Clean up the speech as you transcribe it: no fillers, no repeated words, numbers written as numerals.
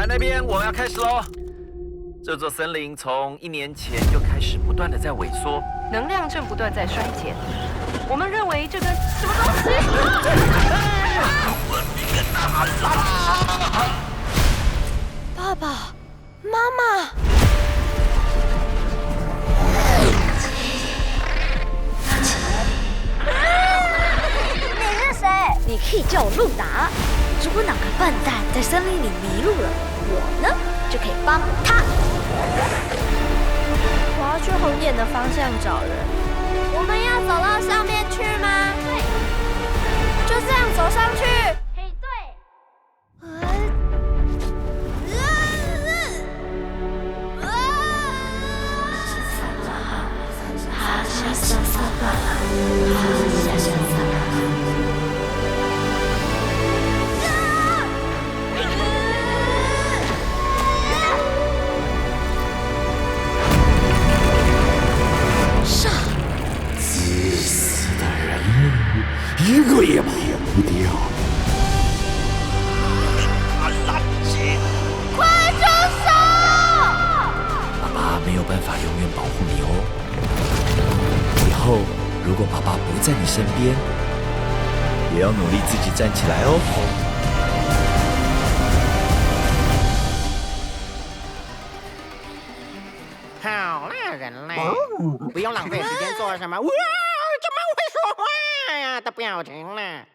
海那边我们要开始喽。这座森林从1年前就开始不断的在萎缩，能量正不断在衰减。我们认为这跟什么东西？爸爸妈妈。你是谁？你可以叫我路达。如果哪个笨蛋在森林里迷路了，我呢就可以帮他。我要去红点的方向找人。我们要走到上面去吗？对，就这样走上去。嘿，对。一个也跑不掉。快住手！爸爸没有办法永远保护你哦。以后如果爸爸不在你身边，也要努力自己站起来哦。好啦，人类，不用浪费时间做什么哇，怎么会说话呀的表情了。